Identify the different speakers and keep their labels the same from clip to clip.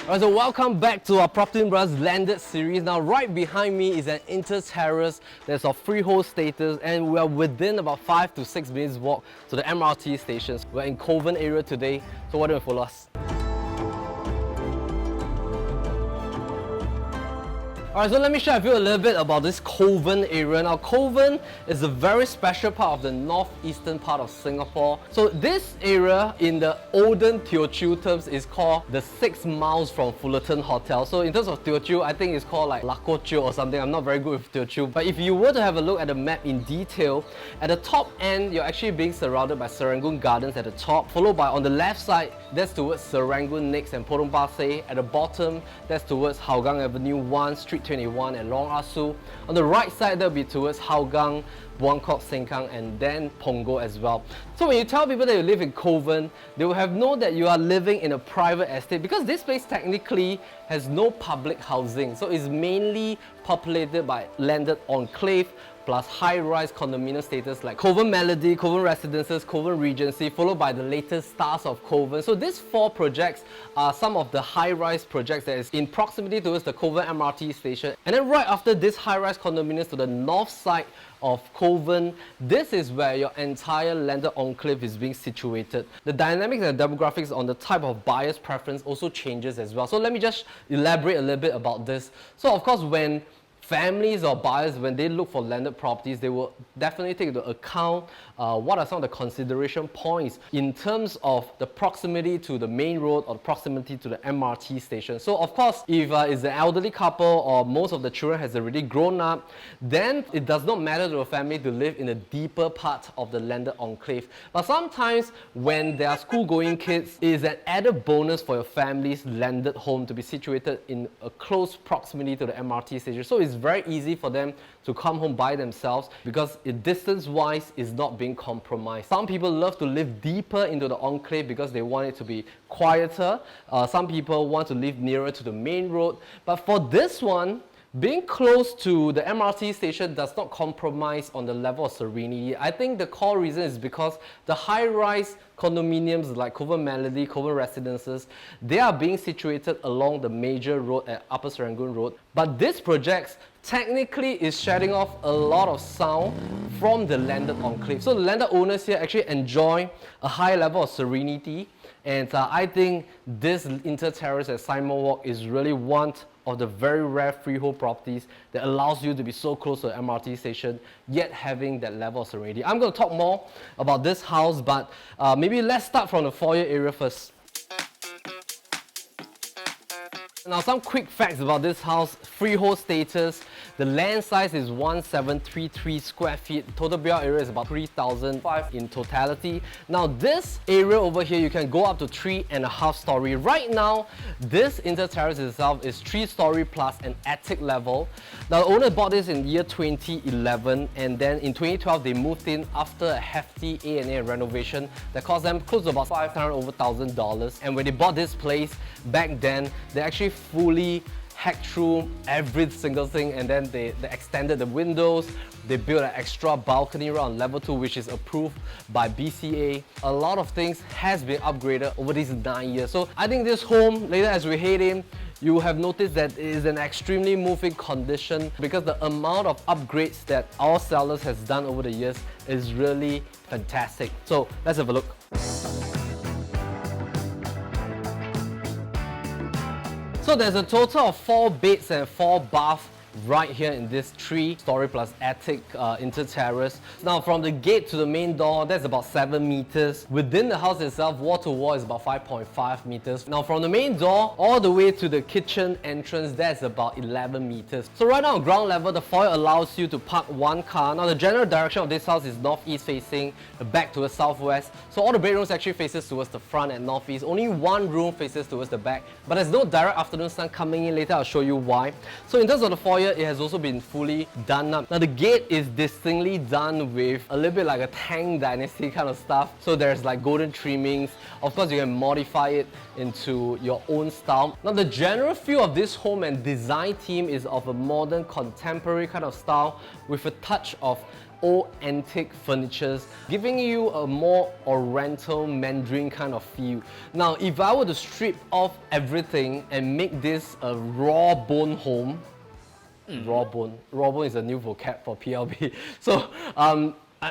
Speaker 1: Alright, so welcome back to our PropertyLimBrothers landed series. Now, right behind me is an Inter-Terrace that's of freehold status, and we are within about 5 to 6 minutes walk to the MRT stations. We're in Kovan area today, so why don't you follow us? Alright, so let me share with you a little bit about this Kovan area. Now, Kovan is a very special part of the northeastern part of Singapore. So this area in the olden Teochew terms is called the 6 miles from Fullerton Hotel. So in terms of Teochew, I think it's called like Lakochew or something. I'm not very good with Teochew. But if you were to have a look at the map in detail, at the top end, you're actually being surrounded by Serangoon Gardens at the top, followed by on the left side, that's towards Serangoon Next and Potong Pasir. At the bottom, that's towards Hougang Avenue 1, Street 21 and Lorong Asu. On the right side, that'll be towards Hougang, Buangkok, Sengkang and then Punggol as well. So when you tell people that you live in Kovan, they will have known that you are living in a private estate because this place technically has no public housing. So it's mainly populated by landed enclave plus high-rise condominium status like Kovan Melody, Kovan Residences, Kovan Regency, followed by the latest stars of Kovan. So these 4 projects are some of the high-rise projects that is in proximity towards the Kovan MRT Station. And then right after this high-rise condominiums to the north side of Kovan, this is where your entire landed enclave is being situated. The dynamics and demographics on the type of buyer's preference also changes as well. So let me just elaborate a little bit about this. So of course, when families or buyers, when they look for landed properties, they will definitely take into account what are some of the consideration points in terms of the proximity to the main road or proximity to the MRT station. So of course, if it's an elderly couple or most of the children has already grown up, then it does not matter to a family to live in a deeper part of the landed enclave. But sometimes when there are school-going kids, it is an added bonus for your family's landed home to be situated in a close proximity to the MRT station. So it's very easy for them to come home by themselves because distance-wise is not being compromised. Some people love to live deeper into the enclave because they want it to be quieter. Some people want to live nearer to the main road. But for this one, being close to the MRT station does not compromise on the level of serenity. I think the core reason is because the high-rise condominiums like Kovan Melody, Kovan Residences, they are being situated along the major road at Upper Serangoon Road. But this project technically is shedding off a lot of sound from the landed enclave. So the landed owners here actually enjoy a high level of serenity. And I think this Inter-Terrace at Simon Walk is really one of the very rare freehold properties that allows you to be so close to the MRT station, yet having that level of serenity. I'm going to talk more about this house, but maybe let's start from the foyer area first. Now, some quick facts about this house. Freehold status. The land size is 1733 square feet. Total built area is about 3,005 in totality. Now, this area over here, you can go up to 3.5 story. Right now, this Inter-Terrace itself is 3 story plus an attic level. Now, the owner bought this in year 2011, and then in 2012, they moved in after a hefty A&A renovation that cost them close to about $500,000. And when they bought this place back then, they actually fully hacked through every single thing, and then they extended the windows. They built an extra balcony right on level 2, which is approved by BCA. A lot of things has been upgraded over these 9 years. So I think this home, later as we head in, you have noticed that it is an extremely moving condition because the amount of upgrades that our sellers has done over the years is really fantastic. So let's have a look. So there's a total of 4 beds and 4 baths right here in this 3 story plus attic Inter-Terrace. Now from the gate to the main door, that's about 7 meters. Within the house itself, wall to wall is about 5.5 meters. Now from the main door all the way to the kitchen entrance, that's about 11 meters. So right now on ground level, the foyer allows you to park 1 car. Now the general direction of this house is northeast facing, the back to the southwest. So all the bedrooms actually faces towards the front and northeast. Only 1 room faces towards the back. But there's no direct afternoon sun coming in. Later I'll show you why. So in terms of the foyer, it has also been fully done up. Now the gate is distinctly done with a little bit like a Tang Dynasty kind of stuff. So there's like golden trimmings. Of course, you can modify it into your own style. Now the general feel of this home and design theme is of a modern contemporary kind of style with a touch of old antique furnitures, giving you a more oriental Mandarin kind of feel. Now, if I were to strip off everything and make this a raw bone home, raw bone is a new vocab for PLB. So,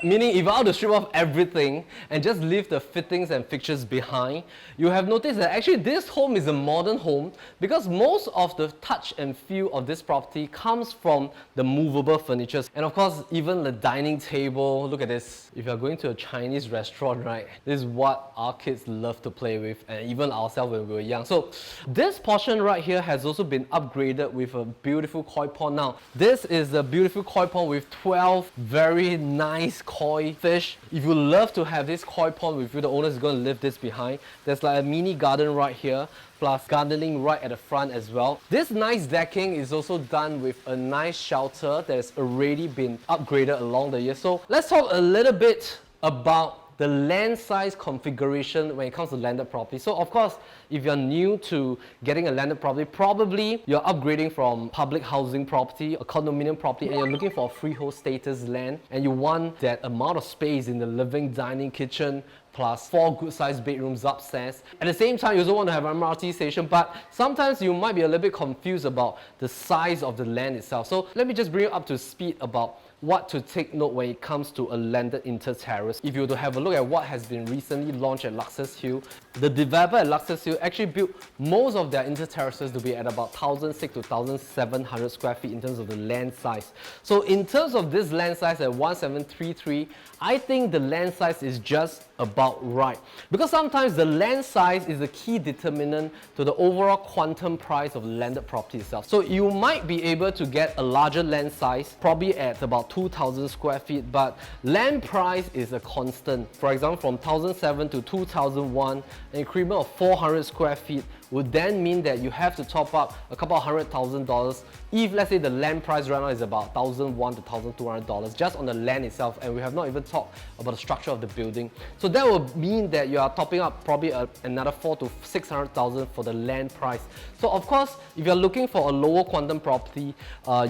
Speaker 1: meaning if I were to strip off everything and just leave the fittings and fixtures behind, you have noticed that actually this home is a modern home because most of the touch and feel of this property comes from the movable furniture. And of course, even the dining table, look at this. If you're going to a Chinese restaurant, right, this is what our kids love to play with, and even ourselves when we were young. So this portion right here has also been upgraded with a beautiful koi pond. Now, this is a beautiful koi pond with 12 very nice koi fish. If you love to have this koi pond with you, the owner is going to leave this behind. There's like a mini garden right here, plus gardening right at the front as well. This nice decking is also done with a nice shelter that's already been upgraded along the years. So let's talk a little bit about the land size configuration when it comes to landed property. So of course, if you're new to getting a landed property, probably you're upgrading from public housing property, a condominium property, and you're looking for a freehold status land, and you want that amount of space in the living, dining, kitchen, plus 4 good-sized bedrooms upstairs. At the same time, you also want to have an MRT station, but sometimes you might be a little bit confused about the size of the land itself. So let me just bring you up to speed about what to take note when it comes to a landed inter-terrace. If you were to have a look at what has been recently launched at Luxus Hill, the developer at Luxus Hill actually built most of their inter-terraces to be at about 1,600 to 1,700 square feet in terms of the land size. So in terms of this land size at 1733, I think the land size is just about right. Because sometimes the land size is a key determinant to the overall quantum price of landed property itself. So you might be able to get a larger land size, probably at about 2,000 square feet, but land price is a constant. For example, from 1,007 to 2,001, an increment of 400 square feet would then mean that you have to top up a couple of $100,000 if, let's say, the land price right now is about $1,001 to $1,200 just on the land itself, and we have not even talked about the structure of the building. So that will mean that you are topping up probably another $400,000 to $600,000 for the land price. So of course, if you're looking for a lower quantum property,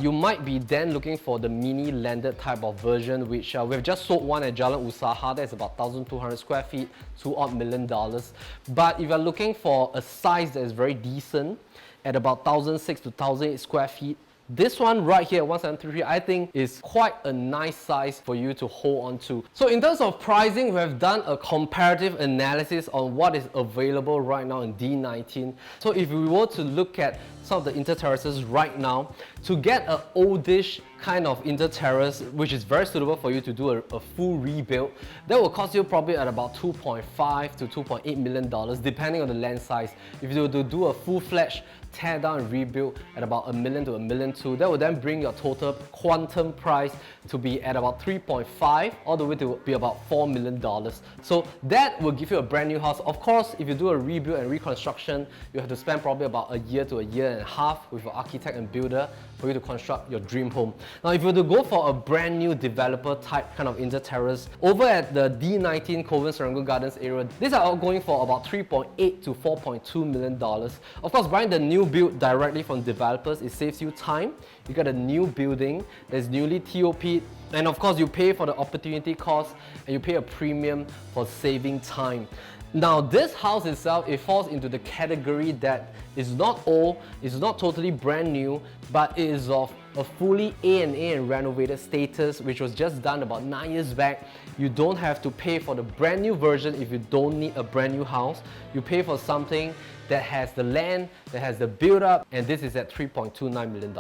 Speaker 1: you might be then looking for the mini landed type of version, which we've just sold one at Jalan Usaha. That's about 1,200 square feet, $2 million. But if you're looking for a size that is very decent at about 1,600 to 1,008 square feet, this one right here, 1733, I think is quite a nice size for you to hold on to. So in terms of pricing, we have done a comparative analysis on what is available right now in D19. So if we were to look at some of the inter-terraces right now, to get an oldish kind of inter-terrace, which is very suitable for you to do a full rebuild, that will cost you probably at about $2.5 to $2.8 million, depending on the land size. If you were to do a full-fledged tear down and rebuild at about $1 million to $1.2 million, that will then bring your total quantum price to be at about 3.5 all the way to be about $4 million. So that will give you a brand new house. Of course, if you do a rebuild and reconstruction, you have to spend probably about a year to a year and a half with your architect and builder for you to construct your dream home. Now, if you were to go for a brand new developer type kind of inter-terrace, over at the D19 Kovan Serangoon Gardens area, these are all going for about $3.8 to $4.2 million. Of course, buying the new build directly from developers, it saves you time. You got a new building that's newly TOP'd, and of course you pay for the opportunity cost and you pay a premium for saving time. Now this house itself, it falls into the category that is not old, it's not totally brand new, but it is of a fully A&A and renovated status, which was just done about 9 years back. You don't have to pay for the brand new version if you don't need a brand new house. You pay for something that has the land, that has the build up, and this is at $3.29 million.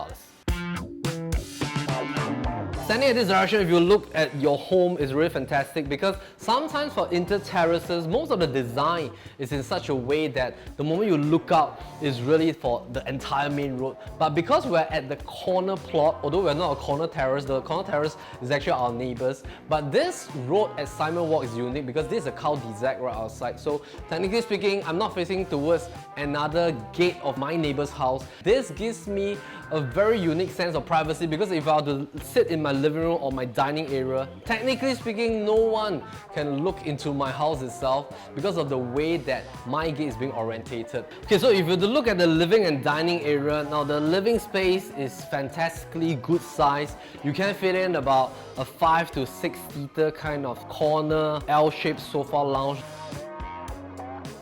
Speaker 1: Standing at this direction, if you look at your home, is really fantastic because sometimes for inter-terraces, most of the design is in such a way that the moment you look out is really for the entire main road. But because we're at the corner plot, although we're not a corner terrace, the corner terrace is actually our neighbors. But this road at Simon Walk is unique because this is a cul-de-sac right outside. So technically speaking, I'm not facing towards another gate of my neighbor's house. This gives me a very unique sense of privacy because if I were to sit in my living room or my dining area, technically speaking, no one can look into my house itself because of the way that my gate is being orientated. Okay, so if you look at the living and dining area, now the living space is fantastically good size. You can fit in about a 5 to 6 seater kind of corner L-shaped sofa lounge.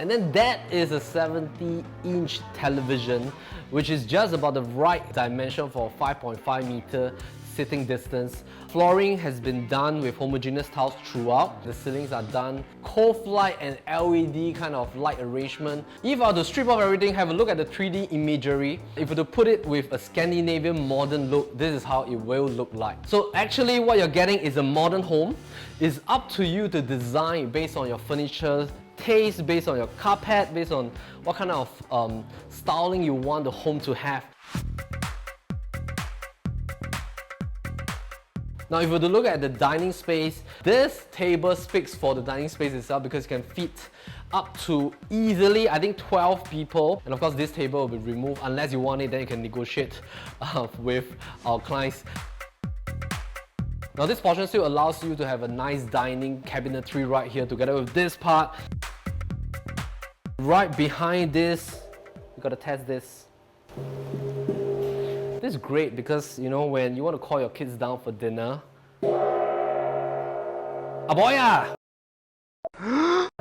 Speaker 1: And then that is a 70-inch television, which is just about the right dimension for 5.5 meter sitting distance. Flooring has been done with homogeneous tiles throughout. The ceilings are done cove light and LED kind of light arrangement. If I were to strip off everything, have a look at the 3D imagery. If we were to put it with a Scandinavian modern look, this is how it will look like. So actually what you're getting is a modern home. It's up to you to design based on your furniture taste, based on your carpet, based on what kind of styling you want the home to have. Now if you were to look at the dining space, this table speaks for the dining space itself because it can fit up to easily, I think, 12 people. And of course this table will be removed unless you want it, then you can negotiate with our clients. Now this portion still allows you to have a nice dining cabinetry right here together with this part. Right behind this, you gotta test this. This is great because, you know, when you want to call your kids down for dinner. Aboya!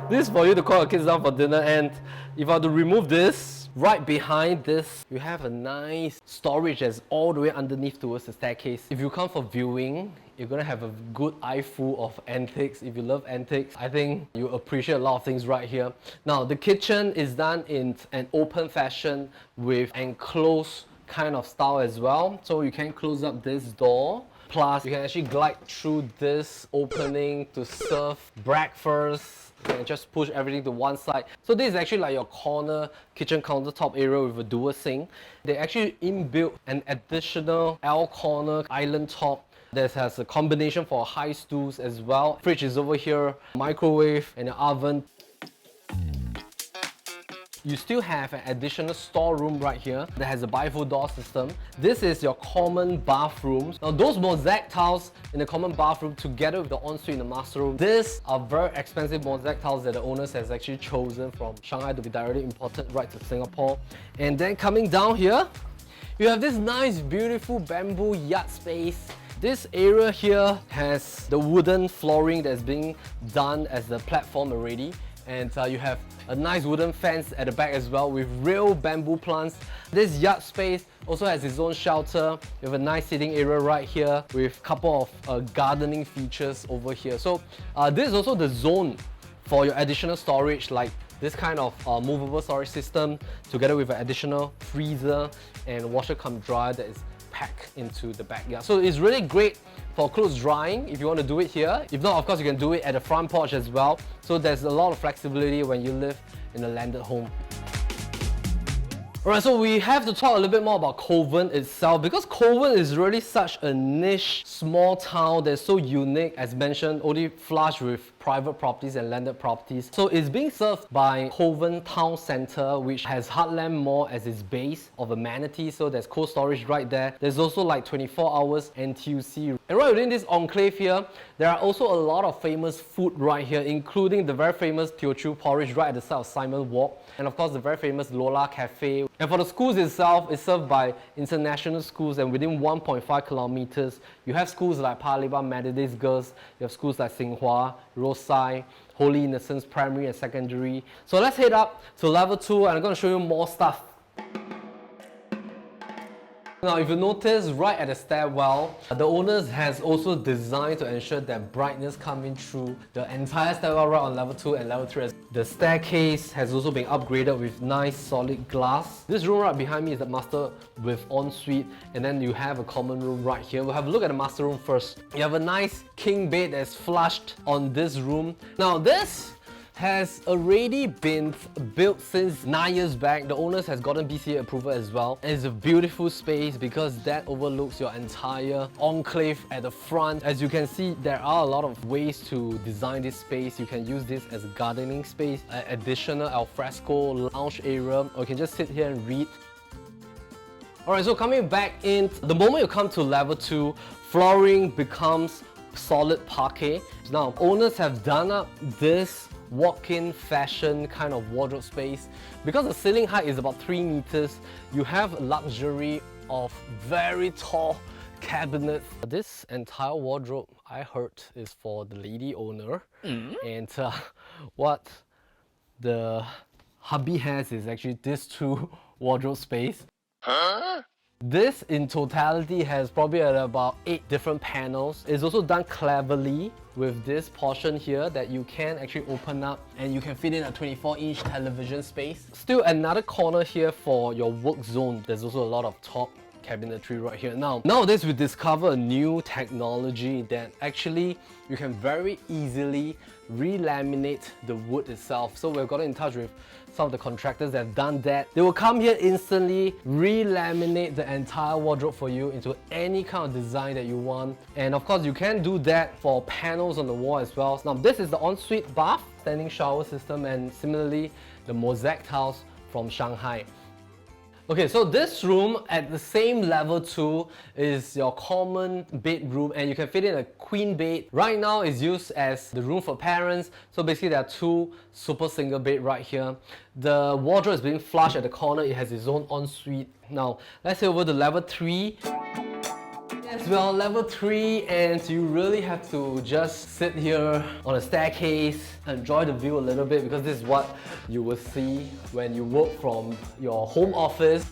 Speaker 1: This is for you to call your kids down for dinner, and if I were to remove this, right behind this, you have a nice storage that's all the way underneath towards the staircase. If you come for viewing, you're gonna have a good eye full of antiques. If you love antiques, I think you appreciate a lot of things right here. Now, the kitchen is done in an open fashion with enclosed kind of style as well. So you can close up this door. Plus, you can actually glide through this opening to serve breakfast. You can just push everything to one side. So this is actually like your corner kitchen countertop area with a dual sink. They actually inbuilt an additional L corner island top that has a combination for high stools as well. Fridge is over here, microwave and an oven. You still have an additional storeroom right here that has a bifold door system. This is your common bathrooms. Now those mosaic tiles in the common bathroom together with the ensuite in the master room, these are very expensive mosaic tiles that the owners has actually chosen from Shanghai to be directly imported right to Singapore. And then coming down here, you have this nice beautiful bamboo yard space. This area here has the wooden flooring that's being done as the platform already. And you have a nice wooden fence at the back as well with real bamboo plants. This yard space also has its own shelter. You have a nice sitting area right here with a couple of gardening features over here. So this is also the zone for your additional storage, like this kind of movable storage system together with an additional freezer and washer cum dryer that is packed into the backyard. So it's really great for clothes drying if you want to do it here. If not, of course, you can do it at the front porch as well. So there's a lot of flexibility when you live in a landed home. Alright, so we have to talk a little bit more about Kovan itself because Kovan is really such a niche, small town that's so unique, as mentioned, only flush with private properties and landed properties. So it's being served by Kovan Town Centre, which has Heartland Mall as its base of amenities. So there's cold storage right there. There's also like 24 hours NTUC. And right within this enclave here, there are also a lot of famous food right here, including the very famous Teochew porridge right at the side of Simon Walk. And of course, the very famous Lola Cafe. And for the schools itself, it's served by international schools, and within 1.5 kilometers, you have schools like Paya Lebar Methodist Girls, you have schools like Xinghua, Rosai, Holy Innocents Primary and Secondary. So let's head up to level 2 and I'm going to show you more stuff. Now, if you notice right at the stairwell, the owners has also designed to ensure that brightness coming through the entire stairwell right on level 2 and level 3. The staircase has also been upgraded with nice solid glass. This room right behind me is the master with ensuite, and then you have a common room right here. We'll have a look at the master room first. You have a nice king bed that's flushed on this room. Now this has already been built since 9 years back. The owners has gotten BCA approval as well. And it's a beautiful space because that overlooks your entire enclave at the front. As you can see, there are a lot of ways to design this space. You can use this as a gardening space, an additional alfresco lounge area, or you can just sit here and read. Alright, so coming back in, the moment you come to level 2, flooring becomes solid parquet. Now, owners have done up this walk-in fashion kind of wardrobe space. Because the ceiling height is about 3 meters, you have luxury of very tall cabinets. This entire wardrobe, I heard, is for the lady owner. And what the hubby has is actually this 2 wardrobe space. This in totality has probably about 8 different panels. It's also done cleverly with this portion here that you can actually open up and you can fit in a 24-inch television space. Still another corner here for your work zone. There's also a lot of top cabinetry right here. Nowadays we discover a new technology that actually you can very easily re-laminate the wood itself. So we've gotten in touch with some of the contractors that have done that. They will come here instantly, re-laminate the entire wardrobe for you into any kind of design that you want. And of course you can do that for panels on the wall as well. Now this is the ensuite bath, standing shower system, and similarly the mosaic tiles from Shanghai. Okay, so this room at the same level 2 is your common bedroom, and you can fit in a queen bed. Right now it's used as the room for parents, so basically there are 2 super single bed right here. The wardrobe is being flush at the corner, it has its own ensuite. Now let's head over to level 3. As well, level 3, and you really have to just sit here on a staircase, enjoy the view a little bit, because this is what you will see when you work from your home office.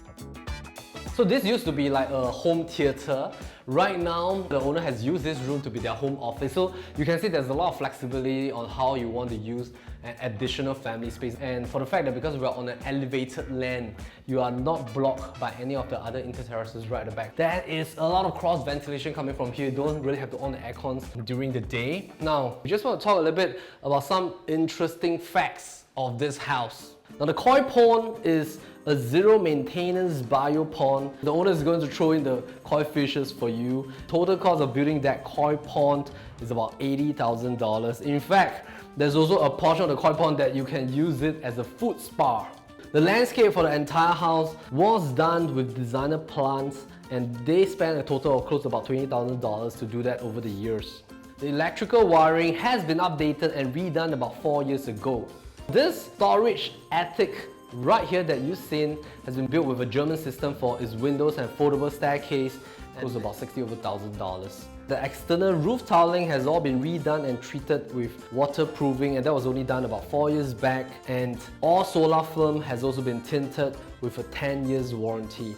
Speaker 1: So this used to be like a home theater. Right now, the owner has used this room to be their home office. So you can see there's a lot of flexibility on how you want to use an additional family space. And for the fact that because we're on an elevated land, you are not blocked by any of the other inter-terraces right at the back. There is a lot of cross ventilation coming from here. You don't really have to on the aircons during the day. Now, we just want to talk a little bit about some interesting facts of this house. Now the koi pond is a zero maintenance bio pond. The owner is going to throw in the koi fishes for you. Total cost of building that koi pond is about $80,000. In fact, there's also a portion of the koi pond that you can use it as a food spa. The landscape for the entire house was done with designer plants, and they spent a total of close to about $20,000 to do that over the years. The electrical wiring has been updated and redone about 4 years ago. This storage attic right here that you've seen has been built with a German system for its windows and foldable staircase. It was about $60,000. The external roof tiling has all been redone and treated with waterproofing, and that was only done about 4 years back. And all solar film has also been tinted with a 10 years warranty.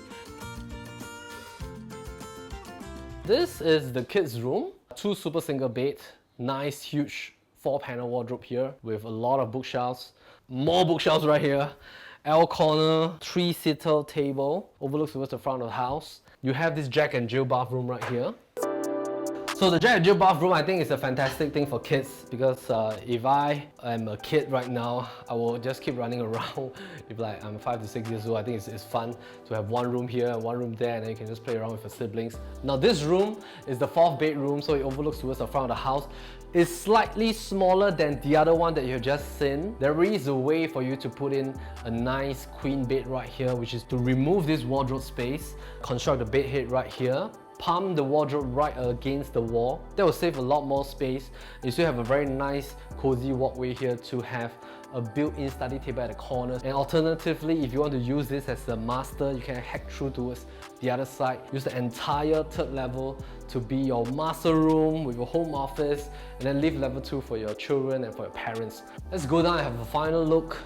Speaker 1: This is the kids' room. 2 super single bed, nice huge 4-panel wardrobe here with a lot of bookshelves. More bookshelves right here. L corner, 3-seater table, overlooks towards the front of the house. You have this Jack and Jill bathroom right here. So the Jack and Jill bathroom, I think, is a fantastic thing for kids, because if I am a kid right now, I will just keep running around. If like I'm 5 to 6 years old, I think it's fun to have one room here and one room there, and then you can just play around with your siblings. Now this room is the 4th bedroom, so it overlooks towards the front of the house. It's slightly smaller than the other one that you've just seen. There is a way for you to put in a nice queen bed right here, which is to remove this wardrobe space, construct the bed head right here, palm the wardrobe right against the wall. That will save a lot more space. You still have a very nice cozy walkway here to have a built-in study table at the corners. And alternatively, if you want to use this as a master, you can hack through towards the other side. Use the entire 3rd level to be your master room with your home office, and then leave level 2 for your children and for your parents. Let's go down and have a final look.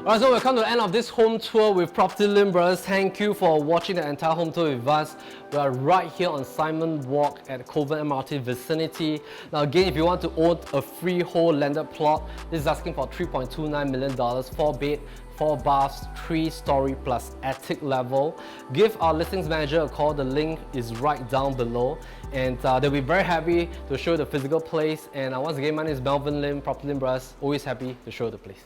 Speaker 1: Alright, so we've come to the end of this home tour with PropertyLimBrothers. Thank you for watching the entire home tour with us. We are right here on Simon Walk at Kovan MRT vicinity. Now again, if you want to own a freehold landed plot, this is asking for $3.29 million, 4-bed, 4 baths, 3-story plus attic level. Give our listings manager a call. The link is right down below, and they'll be very happy to show you the physical place. And once again, my name is Melvin Lim, PropertyLimBrothers. Always happy to show you the place.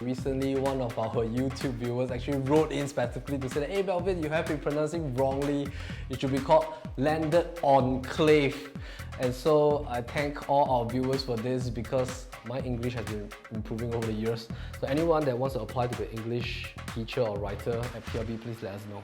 Speaker 1: Recently, one of our YouTube viewers actually wrote in specifically to say that, hey Melvin, you have been pronouncing wrongly. It should be called Landed Enclave. And so I thank all our viewers for this because my English has been improving over the years. So anyone that wants to apply to be an English teacher or writer at PLB, please let us know.